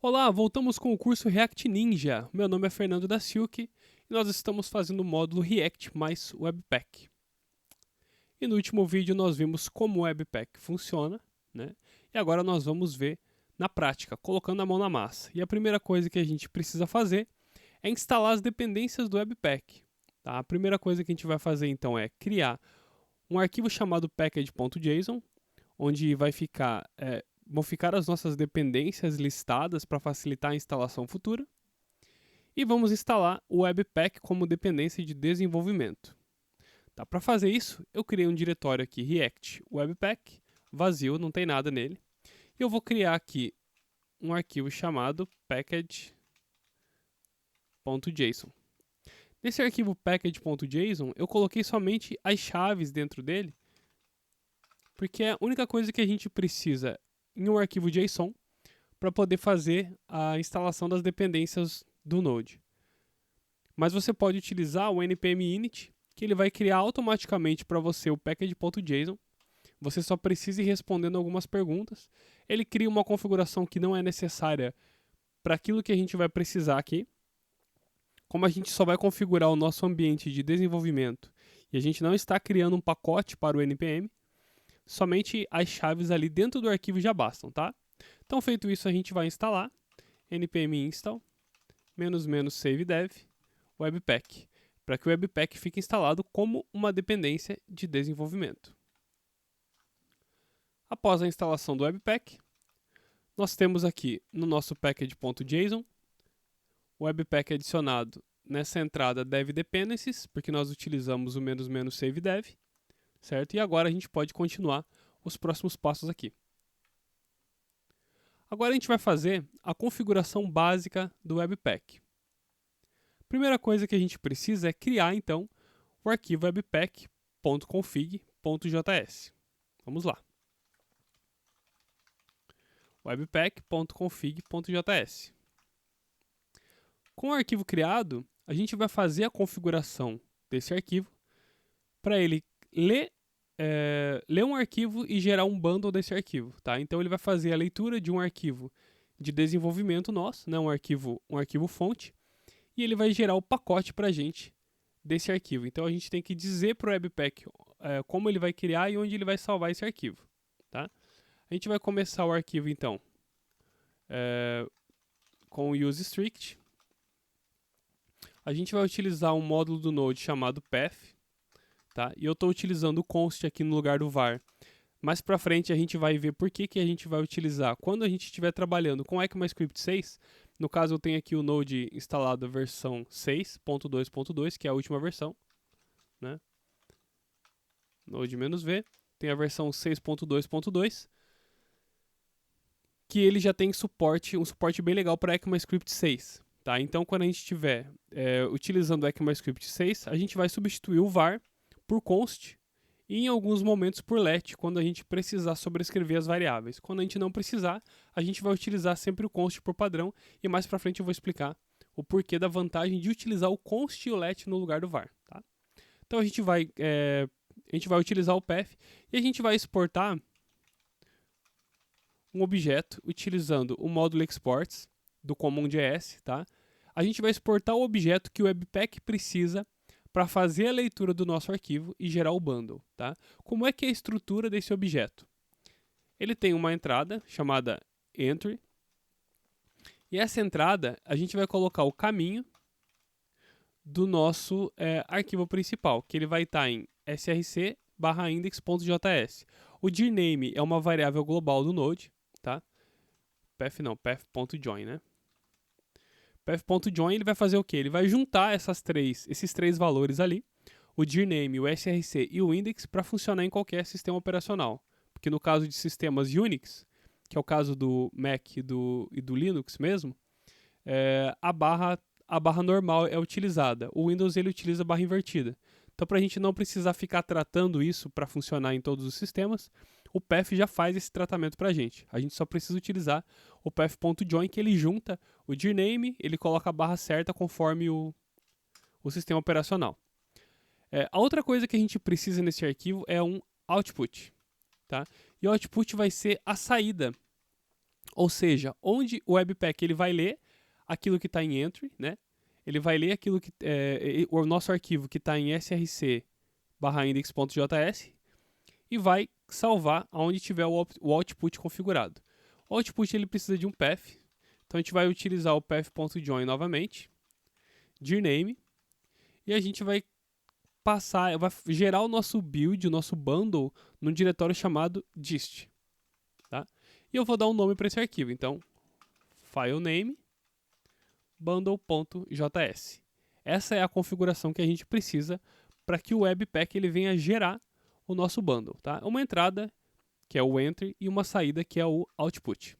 Olá, voltamos com o curso React Ninja. Meu nome é Fernando da Silk e nós estamos fazendo o módulo React mais Webpack. E no último vídeo nós vimos como o Webpack funciona, né? E agora nós vamos ver na prática, colocando a mão na massa. E a primeira coisa que a gente precisa fazer é instalar as dependências do Webpack. Tá? A primeira coisa que a gente vai fazer então é criar um arquivo chamado package.json, onde vão ficar as nossas dependências listadas para facilitar a instalação futura. E vamos instalar o Webpack como dependência de desenvolvimento. Tá? Para fazer isso, eu criei um diretório aqui, React Webpack, vazio, não tem nada nele. E eu vou criar aqui um arquivo chamado package.json. Nesse arquivo package.json, eu coloquei somente as chaves dentro dele, porque é a única coisa que a gente precisa em um arquivo JSON para poder fazer a instalação das dependências do Node. Mas você pode utilizar o npm init, que ele vai criar automaticamente para você o package.json. Você só precisa ir respondendo algumas perguntas. Ele cria uma configuração que não é necessária para aquilo que a gente vai precisar aqui. Como a gente só vai configurar o nosso ambiente de desenvolvimento e a gente não está criando um pacote para o npm, somente as chaves ali dentro do arquivo já bastam, tá? Então, feito isso, a gente vai instalar npm install --save dev webpack, para que o webpack fique instalado como uma dependência de desenvolvimento. Após a instalação do webpack, nós temos aqui no nosso package.json o webpack adicionado nessa entrada dev dependencies, porque nós utilizamos o --save dev, certo? E agora a gente pode continuar os próximos passos aqui. Agora a gente vai fazer a configuração básica do Webpack. Primeira coisa que a gente precisa é criar, então, o arquivo webpack.config.js. Vamos lá. webpack.config.js. Com o arquivo criado, a gente vai fazer a configuração desse arquivo para ele ler um arquivo e gerar um bundle desse arquivo, tá? Então ele vai fazer a leitura de um arquivo de desenvolvimento nosso, né? um arquivo fonte, e ele vai gerar o pacote para a gente desse arquivo. Então a gente tem que dizer para o Webpack como ele vai criar e onde ele vai salvar esse arquivo, tá? A gente vai começar o arquivo então com o useStrict. A gente vai utilizar um módulo do Node chamado path. Tá? E eu estou utilizando o const aqui no lugar do var. Mais para frente a gente vai ver por que a gente vai utilizar. Quando a gente estiver trabalhando com ECMAScript 6, no caso eu tenho aqui o Node instalado a versão 6.2.2, que é a última versão. Né? Node-v, tem a versão 6.2.2, que ele já tem um suporte bem legal para ECMAScript 6. Tá? Então quando a gente estiver utilizando o ECMAScript 6, a gente vai substituir o var por const e em alguns momentos por let, quando a gente precisar sobrescrever as variáveis. Quando a gente não precisar, a gente vai utilizar sempre o const por padrão e mais para frente eu vou explicar o porquê da vantagem de utilizar o const e o let no lugar do var. Tá? Então a gente vai utilizar o path e a gente vai exportar um objeto utilizando o módulo exports do CommonJS. Tá? A gente vai exportar o objeto que o Webpack precisa para fazer a leitura do nosso arquivo e gerar o bundle. Tá? Como é que é a estrutura desse objeto? Ele tem uma entrada chamada entry, e essa entrada a gente vai colocar o caminho do nosso arquivo principal, que ele vai estar em src/index.js. O dirname é uma variável global do Node, tá? path.join, né? path.join ele vai fazer o quê? Ele vai juntar esses três valores ali, o dirname, o src e o index, para funcionar em qualquer sistema operacional. Porque no caso de sistemas Unix, que é o caso do Mac e do Linux mesmo, a barra normal é utilizada. O Windows ele utiliza a barra invertida. Então, para a gente não precisar ficar tratando isso para funcionar em todos os sistemas, o path já faz esse tratamento para a gente. A gente só precisa utilizar o path.join, que ele junta o dirname, ele coloca a barra certa conforme o sistema operacional. A outra coisa que a gente precisa nesse arquivo é um output. Tá? E o output vai ser a saída, Ou seja, onde o Webpack ele vai ler aquilo que está em entry, né? Ele vai ler aquilo que o nosso arquivo que está em src/index.js e vai salvar aonde tiver o output configurado. O output ele precisa de um path, então a gente vai utilizar o path.join novamente, dir name, e a gente vai gerar o nosso build, o nosso bundle, num diretório chamado dist. Tá? E eu vou dar um nome para esse arquivo, então file name bundle.js. Essa é a configuração que a gente precisa para que o Webpack ele venha gerar o nosso bundle. Tá? Uma entrada, que é o entry, e uma saída, que é o output.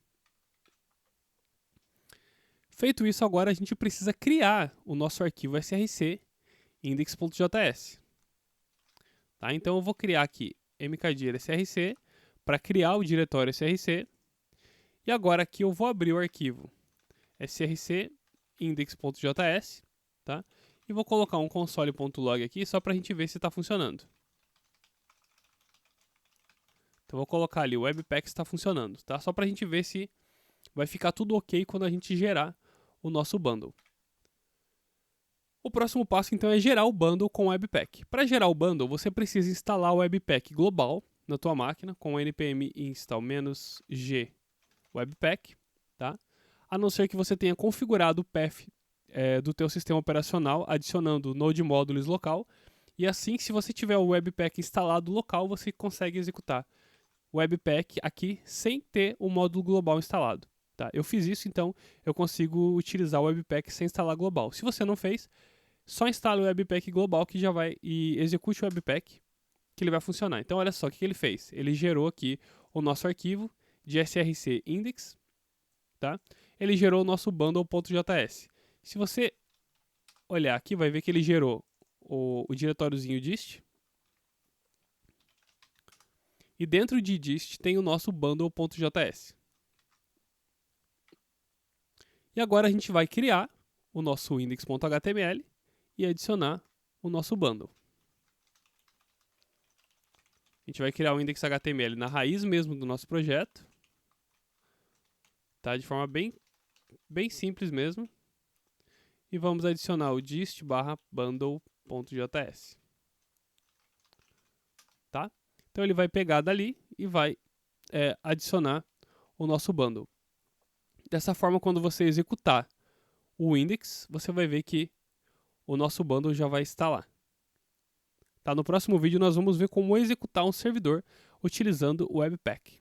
Feito isso, agora a gente precisa criar o nosso arquivo src index.js. Tá? Então eu vou criar aqui mkdir src para criar o diretório src. E agora aqui eu vou abrir o arquivo src index.js, tá? E vou colocar um console.log aqui só para a gente ver se está funcionando. Então vou colocar ali o Webpack está funcionando, tá? Só para a gente ver se vai ficar tudo ok quando a gente gerar o nosso bundle. O próximo passo então é gerar o bundle com o Webpack. Para gerar o bundle, você precisa instalar o Webpack global na tua máquina com npm install -g Webpack, tá? A não ser que você tenha configurado o path do teu sistema operacional, adicionando Node Modules local, e assim, se você tiver o Webpack instalado local, você consegue executar o Webpack aqui sem ter o módulo global instalado. Tá? Eu fiz isso, então eu consigo utilizar o Webpack sem instalar global. Se você não fez, só instale o Webpack global que já vai e execute o Webpack, que ele vai funcionar. Então olha só o que ele fez. Ele gerou aqui o nosso arquivo de src index, tá? Ele gerou o nosso bundle.js. Se você olhar aqui, vai ver que ele gerou o diretóriozinho dist. E dentro de dist tem o nosso bundle.js. E agora a gente vai criar o nosso index.html e adicionar o nosso bundle. A gente vai criar o index.html na raiz mesmo do nosso projeto. Tá? De forma bem simples mesmo. E vamos adicionar o dist/bundle.js. Tá? Então ele vai pegar dali e vai adicionar o nosso bundle. Dessa forma, quando você executar o index, você vai ver que o nosso bundle já vai estar lá. Tá? No próximo vídeo nós vamos ver como executar um servidor utilizando o Webpack.